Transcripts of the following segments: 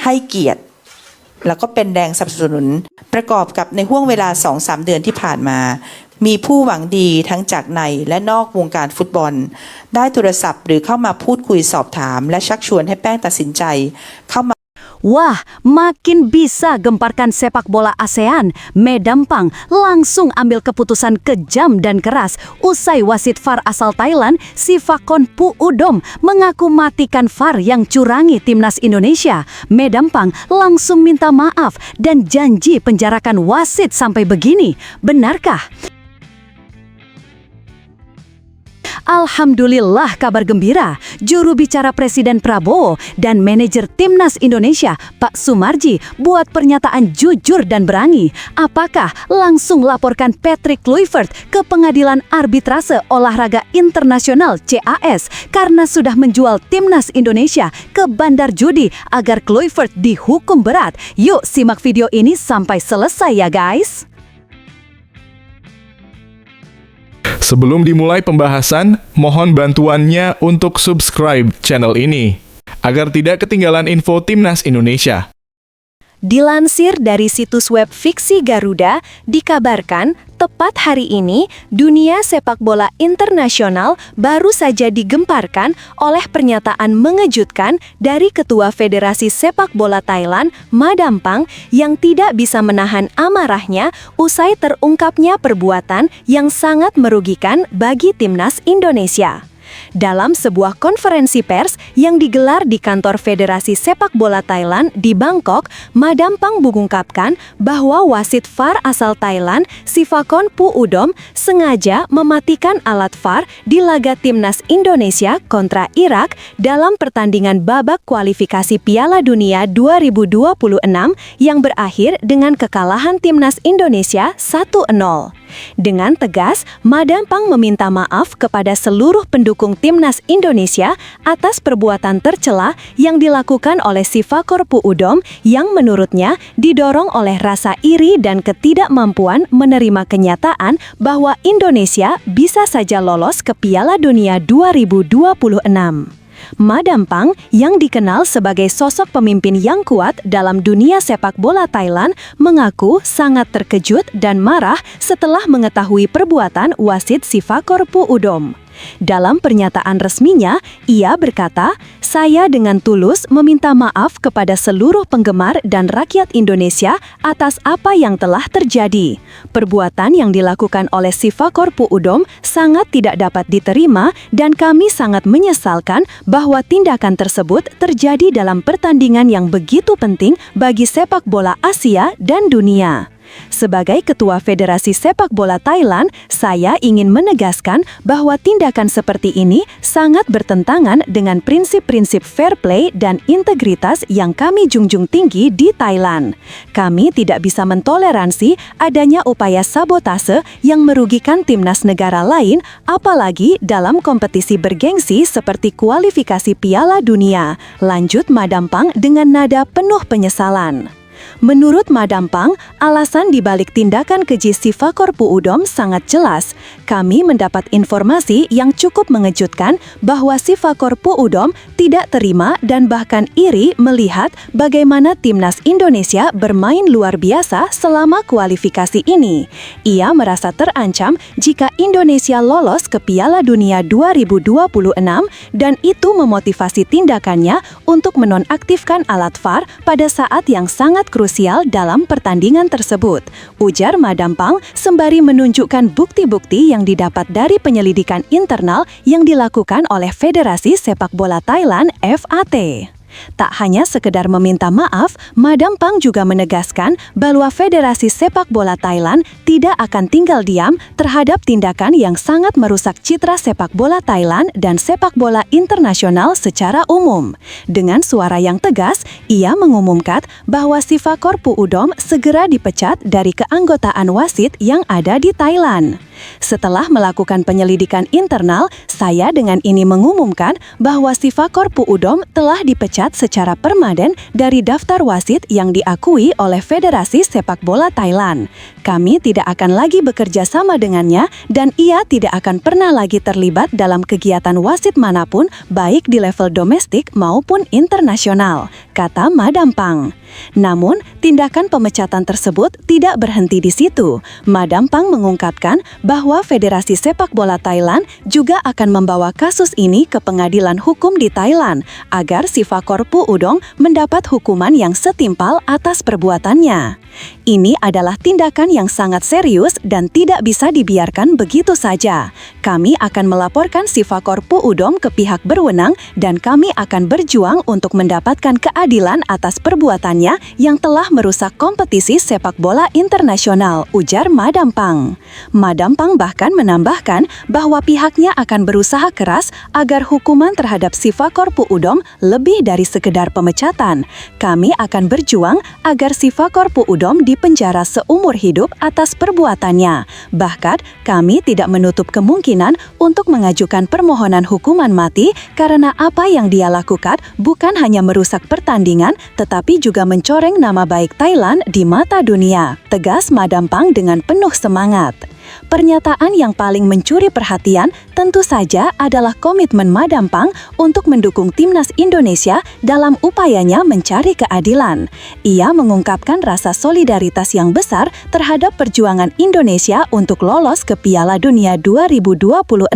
ให้เกียรติแล้วก็เป็นแรงสนับสนุนประกอบกับในห่วงเวลา 2-3 เดือนที่ผ่านมามีผู้หวังดีทั้งจากในและนอกวงการฟุตบอลได้โทรศัพท์หรือเข้ามาพูดคุยสอบถามและชักชวนให้แป้งตัดสินใจเข้ามา Wah, makin bisa gemparkan sepak bola ASEAN. Medampang langsung ambil keputusan kejam dan keras. Usai wasit VAR asal Thailand, Sivakon Puudom mengaku matikan VAR yang curangi timnas Indonesia. Medampang langsung minta maaf dan janji penjarakan wasit sampai begini. Benarkah? Alhamdulillah kabar gembira, juru bicara Presiden Prabowo dan manajer Timnas Indonesia Pak Sumarji buat pernyataan jujur dan berani. Apakah langsung laporkan Patrick Kluivert ke Pengadilan Arbitrase Olahraga Internasional CAS karena sudah menjual Timnas Indonesia ke bandar judi agar Kluivert dihukum berat? Yuk simak video ini sampai selesai ya guys. Sebelum dimulai pembahasan, mohon bantuannya untuk subscribe channel ini, agar tidak ketinggalan info Timnas Indonesia. Dilansir dari situs web Fiksi Garuda, dikabarkan tepat hari ini dunia sepak bola internasional baru saja digemparkan oleh pernyataan mengejutkan dari Ketua Federasi Sepak Bola Thailand, Madampang, yang tidak bisa menahan amarahnya usai terungkapnya perbuatan yang sangat merugikan bagi Timnas Indonesia. Dalam sebuah konferensi pers yang digelar di kantor Federasi Sepak Bola Thailand di Bangkok, Madampang mengungkapkan bahwa wasit VAR asal Thailand, Sivakon Puudom, sengaja mematikan alat VAR di laga Timnas Indonesia kontra Irak dalam pertandingan babak kualifikasi Piala Dunia 2026 yang berakhir dengan kekalahan Timnas Indonesia 1-0. Dengan tegas, Madampang meminta maaf kepada seluruh pendukung Timnas Indonesia atas perbuatan tercela yang dilakukan oleh Sivakon Puudom yang menurutnya didorong oleh rasa iri dan ketidakmampuan menerima kenyataan bahwa Indonesia bisa saja lolos ke Piala Dunia 2026. Madampang yang dikenal sebagai sosok pemimpin yang kuat dalam dunia sepak bola Thailand mengaku sangat terkejut dan marah setelah mengetahui perbuatan wasit Sivakon Puudom. Dalam pernyataan resminya, ia berkata, "Saya dengan tulus meminta maaf kepada seluruh penggemar dan rakyat Indonesia atas apa yang telah terjadi. Perbuatan yang dilakukan oleh Sivakon Puudom sangat tidak dapat diterima dan kami sangat menyesalkan bahwa tindakan tersebut terjadi dalam pertandingan yang begitu penting bagi sepak bola Asia dan dunia." Sebagai Ketua Federasi Sepak Bola Thailand, saya ingin menegaskan bahwa tindakan seperti ini sangat bertentangan dengan prinsip-prinsip fair play dan integritas yang kami junjung tinggi di Thailand. Kami tidak bisa mentoleransi adanya upaya sabotase yang merugikan timnas negara lain, apalagi dalam kompetisi bergengsi seperti kualifikasi Piala Dunia. Lanjut Madampang dengan nada penuh penyesalan. Menurut Madampang, alasan dibalik tindakan keji Sivakon Puudom sangat jelas. Kami mendapat informasi yang cukup mengejutkan bahwa Sivakon Puudom tidak terima dan bahkan iri melihat bagaimana timnas Indonesia bermain luar biasa selama kualifikasi ini. Ia merasa terancam jika Indonesia lolos ke Piala Dunia 2026 dan itu memotivasi tindakannya untuk menonaktifkan alat VAR pada saat yang sangat krusial dalam pertandingan tersebut, ujar Madampang sembari menunjukkan bukti-bukti yang didapat dari penyelidikan internal yang dilakukan oleh Federasi Sepak Bola Thailand (FAT). Tak hanya sekedar meminta maaf, Madampang juga menegaskan bahwa Federasi Sepak Bola Thailand tidak akan tinggal diam terhadap tindakan yang sangat merusak citra sepak bola Thailand dan sepak bola internasional secara umum. Dengan suara yang tegas, ia mengumumkan bahwa Sivakon Puudom segera dipecat dari keanggotaan wasit yang ada di Thailand. Setelah melakukan penyelidikan internal, saya dengan ini mengumumkan bahwa Sivakon Puudom telah dipecat dipecat secara permanen dari daftar wasit yang diakui oleh Federasi Sepak Bola Thailand. Kami tidak akan lagi bekerja sama dengannya dan ia tidak akan pernah lagi terlibat dalam kegiatan wasit manapun baik di level domestik maupun internasional, kata Madam Pang. Namun, tindakan pemecatan tersebut tidak berhenti di situ. Madam Pang mengungkapkan bahwa Federasi Sepak Bola Thailand juga akan membawa kasus ini ke pengadilan hukum di Thailand agar Sifakor Pu Udong mendapat hukuman yang setimpal atas perbuatannya. Ini adalah tindakan yang sangat serius dan tidak bisa dibiarkan begitu saja. Kami akan melaporkan Sifakor Pu Udong ke pihak berwenang dan kami akan berjuang untuk mendapatkan keadilan atas perbuatannya yang telah merusak kompetisi sepak bola internasional, ujar Madam Pang. Madam Pang bahkan menambahkan bahwa pihaknya akan berusaha keras agar hukuman terhadap Sifakor Pu Udong lebih dari sekedar pemecatan. Kami akan berjuang agar Sifakor Pu Udong dipenjara seumur hidup atas perbuatannya. Bahkan, kami tidak menutup kemungkinan untuk mengajukan permohonan hukuman mati karena apa yang dia lakukan bukan hanya merusak pertandingan, tetapi juga mencoreng nama baik Thailand di mata dunia, tegas Madam Pang dengan penuh semangat. Pernyataan yang paling mencuri perhatian tentu saja adalah komitmen Madam Pang untuk mendukung timnas Indonesia dalam upayanya mencari keadilan. Ia mengungkapkan rasa solidaritas yang besar terhadap perjuangan Indonesia untuk lolos ke Piala Dunia 2026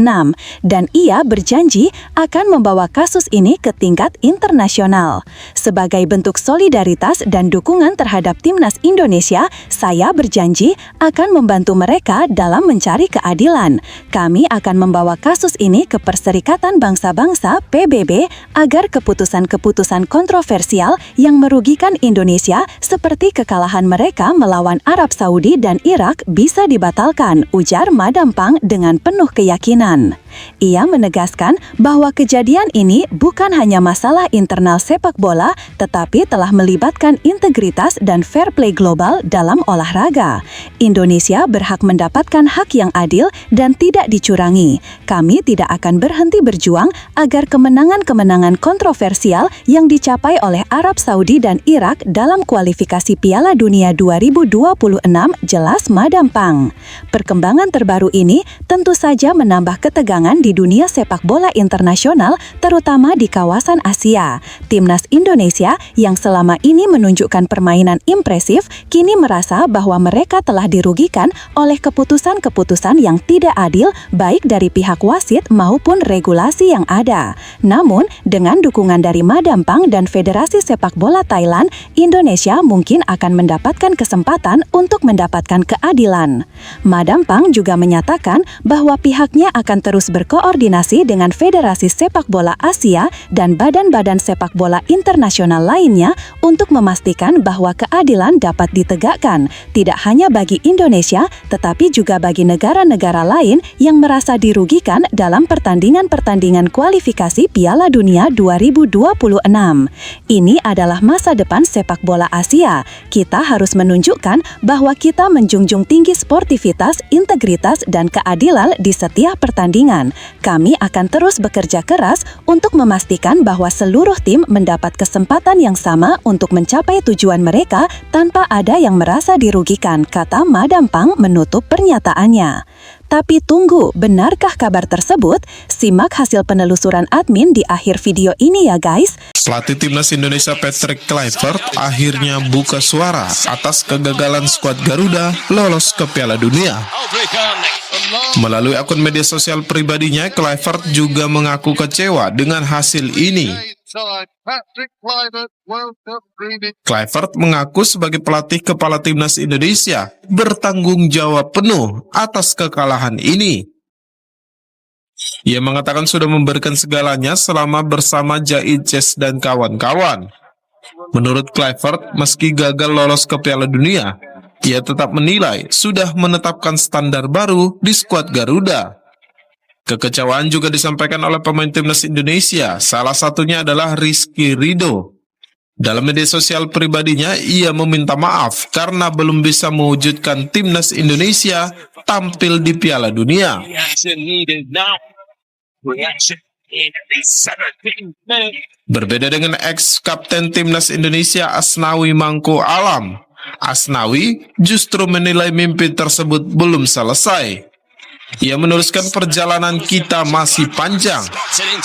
dan ia berjanji akan membawa kasus ini ke tingkat internasional. Sebagai bentuk solidaritas dan dukungan terhadap timnas Indonesia, saya berjanji akan membantu mereka dalam mencari keadilan. Kami akan membawa kasus ini ke Perserikatan Bangsa-Bangsa (PBB) agar keputusan-keputusan kontroversial yang merugikan Indonesia seperti kekalahan mereka melawan Arab Saudi dan Irak bisa dibatalkan, ujar Madam Pang dengan penuh keyakinan. Ia menegaskan bahwa kejadian ini bukan hanya masalah internal sepak bola, tetapi telah melibatkan integritas dan fair play global dalam olahraga. Indonesia berhak mendapatkan hak yang adil dan tidak dicurangi. Kami tidak akan berhenti berjuang agar kemenangan-kemenangan kontroversial yang dicapai oleh Arab Saudi dan Irak dalam kualifikasi Piala Dunia 2026, jelas Madam Pang. Perkembangan terbaru ini tentu saja menambah ketegangan di dunia sepak bola internasional, terutama di kawasan Asia. Timnas Indonesia yang selama ini menunjukkan permainan impresif, kini merasa bahwa mereka telah dirugikan oleh keputusan-keputusan yang tidak adil baik dari pihak wasit maupun regulasi yang ada. Namun, dengan dukungan dari Madam Pang dan Federasi Sepak Bola Thailand, Indonesia mungkin akan mendapatkan kesempatan untuk mendapatkan keadilan. Madam Pang juga menyatakan bahwa pihaknya akan terus berkoordinasi dengan Federasi Sepak Bola Asia dan badan-badan sepak bola internasional lainnya untuk memastikan bahwa keadilan dapat ditegakkan, tidak hanya bagi Indonesia, tetapi juga bagi negara-negara lain yang merasa dirugikan dalam pertandingan-pertandingan kualifikasi Piala Dunia 2026. Ini adalah masa depan sepak bola Asia. Kita harus menunjukkan bahwa kita menjunjung tinggi sportivitas, integritas, dan keadilan di setiap pertandingan. Kami akan terus bekerja keras untuk memastikan bahwa seluruh tim mendapat kesempatan yang sama untuk mencapai tujuan mereka tanpa ada yang merasa dirugikan, kata Madam Pang menutup pernyataannya. Tapi tunggu, benarkah kabar tersebut? Simak hasil penelusuran admin di akhir video ini ya guys. Pelatih Timnas Indonesia Patrick Kluivert akhirnya buka suara atas kegagalan skuad Garuda lolos ke Piala Dunia. Melalui akun media sosial pribadinya, Kluivert juga mengaku kecewa dengan hasil ini. Kluivert mengaku sebagai pelatih kepala Timnas Indonesia bertanggung jawab penuh atas kekalahan ini. Ia mengatakan sudah memberikan segalanya selama bersama Jahid Ches dan kawan-kawan. Menurut Kluivert, meski gagal lolos ke Piala Dunia, ia tetap menilai sudah menetapkan standar baru di skuad Garuda. Kekecewaan juga disampaikan oleh pemain Timnas Indonesia, salah satunya adalah Rizky Ridho. Dalam media sosial pribadinya, ia meminta maaf karena belum bisa mewujudkan Timnas Indonesia tampil di Piala Dunia. Berbeda dengan ex-kapten timnas Indonesia Asnawi Mangko Alam, Asnawi justru menilai mimpi tersebut belum selesai. Ia menuliskan perjalanan kita masih panjang.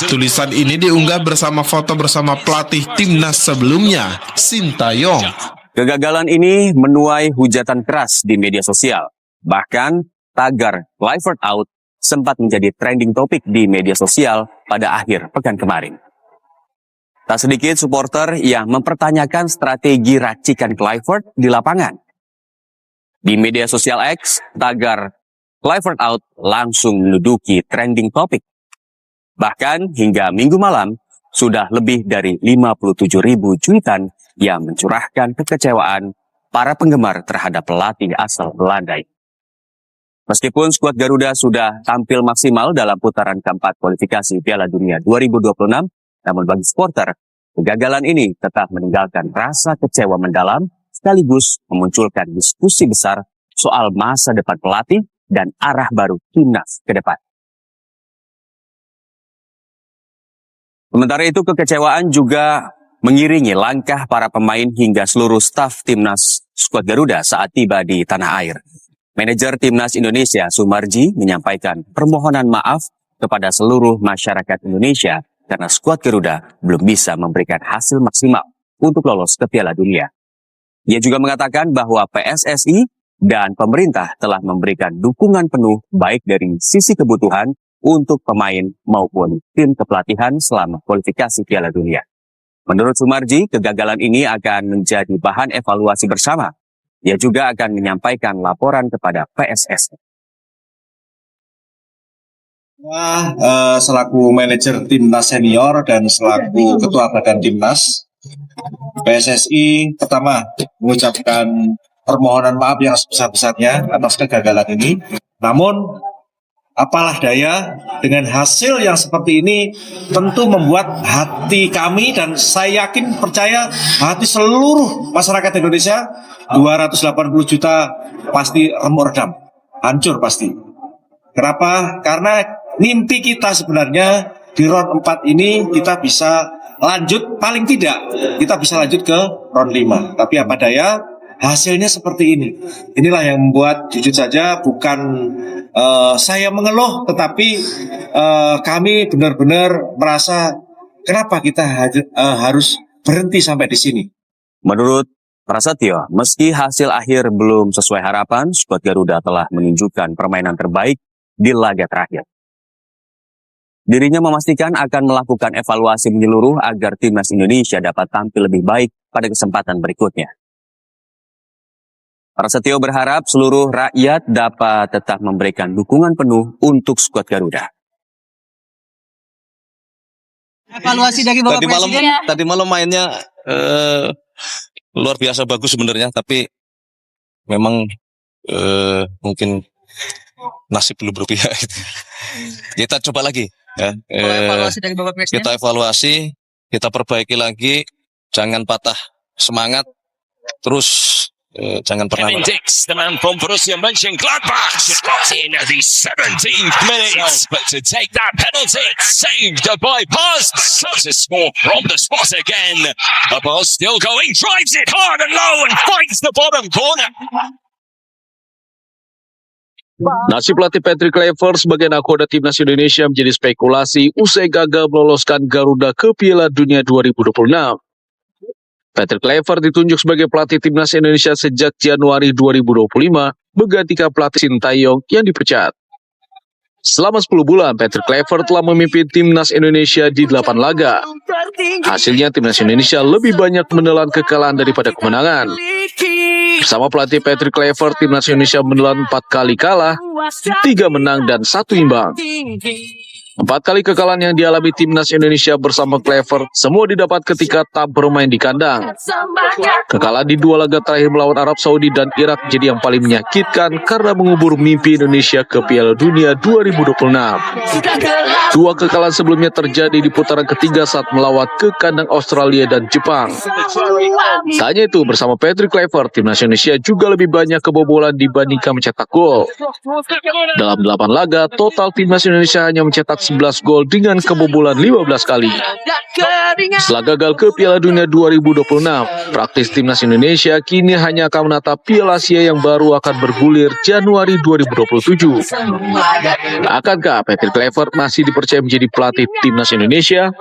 Tulisan ini diunggah bersama foto bersama pelatih timnas sebelumnya, Sintayong. Kegagalan ini menuai hujatan keras di media sosial. Bahkan tagar Clifford out sempat menjadi trending topik di media sosial pada akhir pekan kemarin. Tak sedikit supporter yang mempertanyakan strategi racikan Clifford di lapangan. Di media sosial X, tagar Clifford out langsung menduduki trending topik. Bahkan hingga minggu malam, sudah lebih dari 57.000 cuitan yang mencurahkan kekecewaan para penggemar terhadap pelatih asal Belanda. Meskipun skuad Garuda sudah tampil maksimal dalam putaran keempat kualifikasi Piala Dunia 2026, namun bagi supporter, kegagalan ini tetap meninggalkan rasa kecewa mendalam sekaligus memunculkan diskusi besar soal masa depan pelatih dan arah baru timnas ke depan. Sementara itu, kekecewaan juga mengiringi langkah para pemain hingga seluruh staf timnas skuad Garuda saat tiba di tanah air. Manajer timnas Indonesia, Sumarji, menyampaikan permohonan maaf kepada seluruh masyarakat Indonesia karena skuad Garuda belum bisa memberikan hasil maksimal untuk lolos ke Piala Dunia. Ia juga mengatakan bahwa PSSI dan pemerintah telah memberikan dukungan penuh baik dari sisi kebutuhan untuk pemain maupun tim kepelatihan selama kualifikasi Piala Dunia. Menurut Sumarji, kegagalan ini akan menjadi bahan evaluasi bersama. Ia juga akan menyampaikan laporan kepada PSSI. Selaku manajer timnas senior dan selaku ketua badan timnas PSSI, pertama mengucapkan permohonan maaf yang sebesar-besarnya atas kegagalan ini. Namun apalah daya, dengan hasil yang seperti ini tentu membuat hati kami dan saya yakin percaya hati seluruh masyarakat Indonesia 280 juta pasti remuk redam, hancur pasti. Kenapa? Karena mimpi kita sebenarnya di round 4 ini kita bisa lanjut, paling tidak kita bisa lanjut ke round 5. Tapi apa daya, hasilnya seperti ini. Inilah yang membuat jujur saja bukan saya mengeluh, tetapi kami benar-benar merasa kenapa kita harus berhenti sampai di sini. Menurut Prasetyo, meski hasil akhir belum sesuai harapan, skuad Garuda telah menunjukkan permainan terbaik di laga terakhir. Dirinya memastikan akan melakukan evaluasi menyeluruh agar timnas Indonesia dapat tampil lebih baik pada kesempatan berikutnya. Prasetyo berharap seluruh rakyat dapat tetap memberikan dukungan penuh untuk skuad Garuda. Evaluasi dari Bapak Presiden. Tadi malam mainnya luar biasa bagus sebenarnya, tapi memang mungkin nasib belum berpihak. Kita coba lagi ya. Evaluasi dari Bapak Presiden. Kita evaluasi, kita perbaiki lagi, jangan patah semangat, terus jangan pernah. Dix, the man from Borussia Mönchengladbach, got in at the 17th minute, but to take that penalty, saved by Paz, to score from the spot again. The ball still going, drives it hard and low and finds the bottom corner. Nasib pelatih Patrick Kluivert sebagai nakoda timnas Indonesia menjadi spekulasi usai gagal meloloskan Garuda ke Piala Dunia 2026. Patrick Kluivert ditunjuk sebagai pelatih timnas Indonesia sejak Januari 2025, menggantikan pelatih Sintayong yang dipecat. Selama 10 bulan, Patrick Kluivert telah memimpin timnas Indonesia di 8 laga. Hasilnya, timnas Indonesia lebih banyak menelan kekalahan daripada kemenangan. Bersama pelatih Patrick Kluivert, timnas Indonesia menelan 4 kali kalah, 3 menang dan 1 imbang. 4 kali kekalahan yang dialami timnas Indonesia bersama Kluivert semua didapat ketika tak bermain di kandang. Kekalahan di 2 laga terakhir melawan Arab Saudi dan Irak jadi yang paling menyakitkan karena mengubur mimpi Indonesia ke Piala Dunia 2026. 2 kekalahan sebelumnya terjadi di putaran ketiga saat melawat ke kandang Australia dan Jepang. Tak hanya itu, bersama Patrick Kluivert, timnas Indonesia juga lebih banyak kebobolan dibandingkan mencetak gol. Dalam 8 laga, total timnas Indonesia hanya mencetak 11 gol dengan kebobolan 15 kali. Setelah gagal ke Piala Dunia 2026, praktis timnas Indonesia kini hanya akan menatap Piala Asia yang baru akan bergulir Januari 2027. Akankah Patrick Kluivert masih dipercaya menjadi pelatih timnas Indonesia?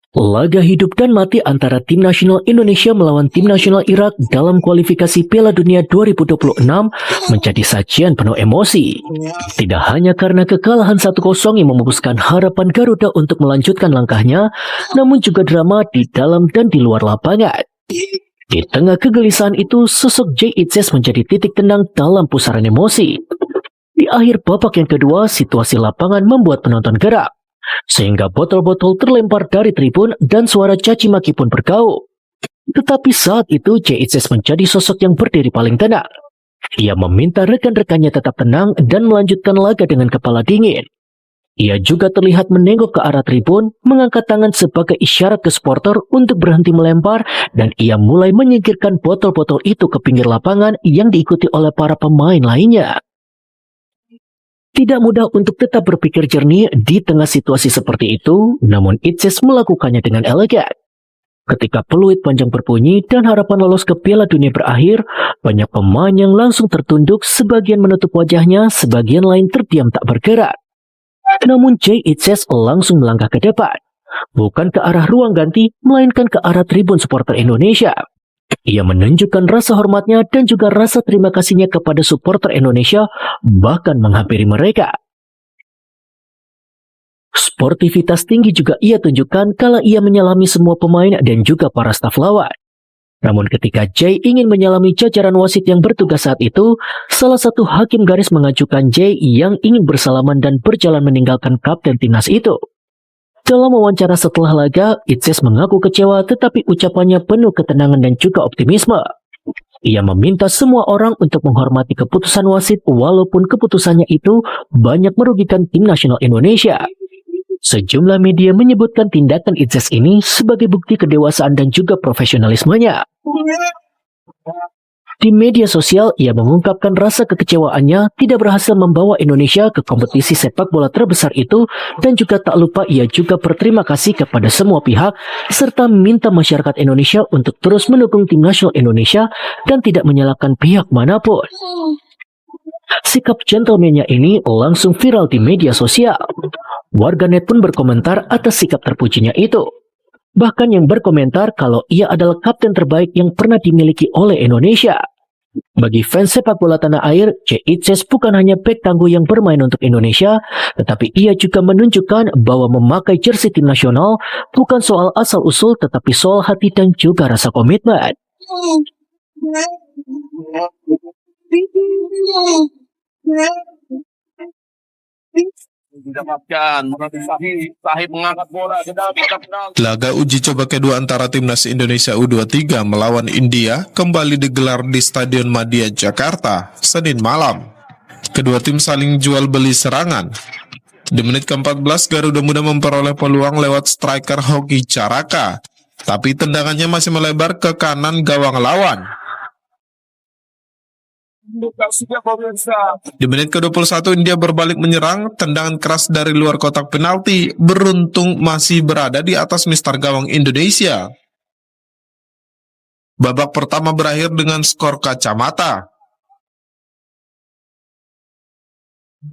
Laga hidup dan mati antara tim nasional Indonesia melawan tim nasional Irak dalam kualifikasi Piala Dunia 2026 menjadi sajian penuh emosi. Tidak hanya karena kekalahan 1-0 yang memupuskan harapan Garuda untuk melanjutkan langkahnya, namun juga drama di dalam dan di luar lapangan. Di tengah kegelisahan itu, sosok Jay Itzes menjadi titik tendang dalam pusaran emosi. Di akhir babak yang kedua, situasi lapangan membuat penonton geram, sehingga botol-botol terlempar dari tribun dan suara caci maki pun bergaung. Tetapi saat itu Jay Itzes menjadi sosok yang berdiri paling tenang. Ia meminta rekan-rekannya tetap tenang dan melanjutkan laga dengan kepala dingin. Ia juga terlihat menengok ke arah tribun, mengangkat tangan sebagai isyarat ke supporter untuk berhenti melempar, dan ia mulai menyingkirkan botol-botol itu ke pinggir lapangan yang diikuti oleh para pemain lainnya. Tidak mudah untuk tetap berpikir jernih di tengah situasi seperti itu, namun Itzes melakukannya dengan elegan. Ketika peluit panjang berbunyi dan harapan lolos ke Piala Dunia berakhir, banyak pemain yang langsung tertunduk, sebagian menutup wajahnya, sebagian lain terdiam tak bergerak. Namun Jay Itzes langsung melangkah ke depan, bukan ke arah ruang ganti, melainkan ke arah tribun supporter Indonesia. Ia menunjukkan rasa hormatnya dan juga rasa terima kasihnya kepada supporter Indonesia, bahkan menghampiri mereka. Sportivitas tinggi juga ia tunjukkan kala ia menyalami semua pemain dan juga para staf lawan. Namun ketika Jay ingin menyalami jajaran wasit yang bertugas saat itu, salah satu hakim garis mengajukan Jay yang ingin bersalaman dan berjalan meninggalkan kapten timnas itu. Dalam wawancara setelah laga, Itzes mengaku kecewa tetapi ucapannya penuh ketenangan dan juga optimisme. Ia meminta semua orang untuk menghormati keputusan wasit walaupun keputusannya itu banyak merugikan tim nasional Indonesia. Sejumlah media menyebutkan tindakan Itzes ini sebagai bukti kedewasaan dan juga profesionalismenya. Di media sosial, ia mengungkapkan rasa kekecewaannya tidak berhasil membawa Indonesia ke kompetisi sepak bola terbesar itu, dan juga tak lupa ia juga berterima kasih kepada semua pihak serta minta masyarakat Indonesia untuk terus mendukung tim nasional Indonesia dan tidak menyalahkan pihak manapun. Sikap gentleman-nya ini langsung viral di media sosial. Warganet pun berkomentar atas sikap terpujinya itu. Bahkan yang berkomentar kalau ia adalah kapten terbaik yang pernah dimiliki oleh Indonesia. Bagi fans sepak bola tanah air, Jay Itzes bukan hanya bek tangguh yang bermain untuk Indonesia, tetapi ia juga menunjukkan bahwa memakai jersey tim nasional bukan soal asal-usul, tetapi soal hati dan juga rasa komitmen. Laga uji coba kedua antara timnas Indonesia U23 melawan India kembali digelar di Stadion Madia Jakarta Senin malam. Kedua tim saling jual beli serangan. Di menit ke-14 Garuda Muda memperoleh peluang lewat striker Hoki Caraka, tapi tendangannya masih melebar ke kanan gawang lawan. Di menit ke-21 India berbalik menyerang, tendangan keras dari luar kotak penalti beruntung masih berada di atas mister gawang Indonesia. Babak pertama berakhir dengan skor kacamata.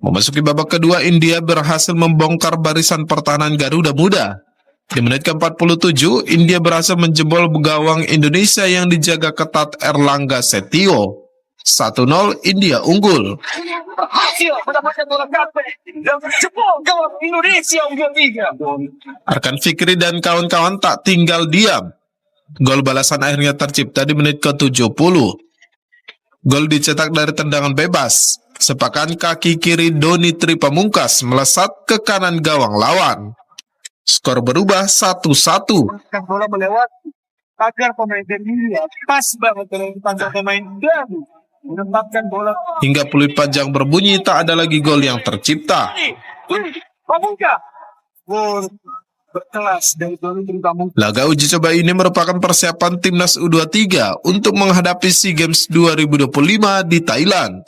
Memasuki babak kedua, India berhasil membongkar barisan pertahanan Garuda Muda. Di menit ke-47, India berhasil menjebol gawang Indonesia yang dijaga ketat Erlangga Setio. 1-0 India unggul. Arkan Fikri dan kawan-kawan tak tinggal diam. Gol balasan akhirnya tercipta di menit ke-70. Gol dicetak dari tendangan bebas. Sepakan kaki kiri Doni Tri Pamungkas melesat ke kanan gawang lawan. Skor berubah 1-1. Bola melewat agar pemain India pas banget dengan panjang pemain dan menempatkan bola. Hingga peluit panjang berbunyi, tak ada lagi gol yang tercipta. Laga uji coba ini merupakan persiapan timnas U23 untuk menghadapi SEA Games 2025 di Thailand.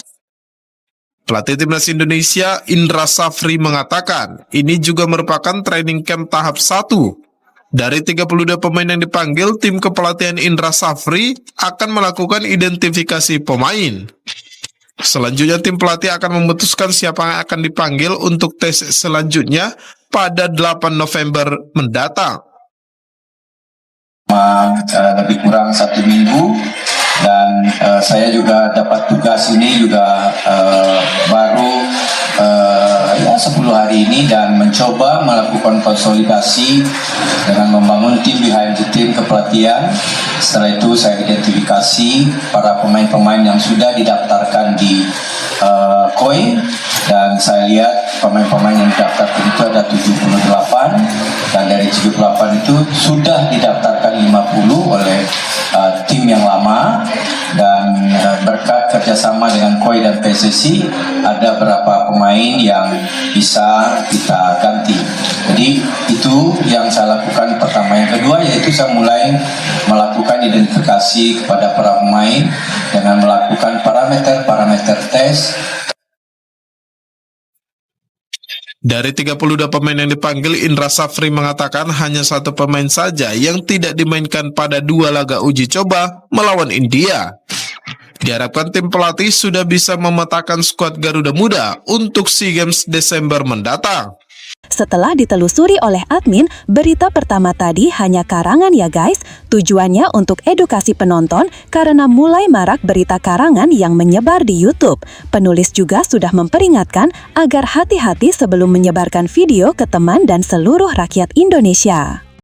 Pelatih Timnas Indonesia Indra Safri mengatakan ini juga merupakan training camp tahap 1. Dari 32 pemain yang dipanggil, tim kepelatihan Indra Safri akan melakukan identifikasi pemain. Selanjutnya tim pelatih akan memutuskan siapa yang akan dipanggil untuk tes selanjutnya pada 8 November mendatang. Lebih kurang 1 minggu dan saya juga dapat tugas ini juga baru 10 hari ini dan mencoba melakukan konsolidasi dengan membangun tim behind the team kepelatihan. Setelah itu saya identifikasi para pemain-pemain yang sudah didaftarkan di KOI dan saya lihat pemain-pemain yang didaftarkan itu ada 78 dan dari 78 itu sudah didaftarkan 50 oleh tim yang lama dan berkat kerjasama dengan KOI dan PSSI ada beberapa pemain yang bisa kita ganti. Jadi itu yang saya lakukan pertama. Yang kedua yaitu saya mulai melakukan identifikasi kepada para pemain dengan melakukan parameter tes. Dari 32 pemain yang dipanggil, Indra Safri mengatakan hanya 1 pemain saja yang tidak dimainkan pada 2 laga uji coba melawan India. Diharapkan tim pelatih sudah bisa memetakan skuad Garuda Muda untuk SEA Games Desember mendatang. Setelah ditelusuri oleh admin, berita pertama tadi hanya karangan ya guys. Tujuannya untuk edukasi penonton karena mulai marak berita karangan yang menyebar di YouTube. Penulis juga sudah memperingatkan agar hati-hati sebelum menyebarkan video ke teman dan seluruh rakyat Indonesia.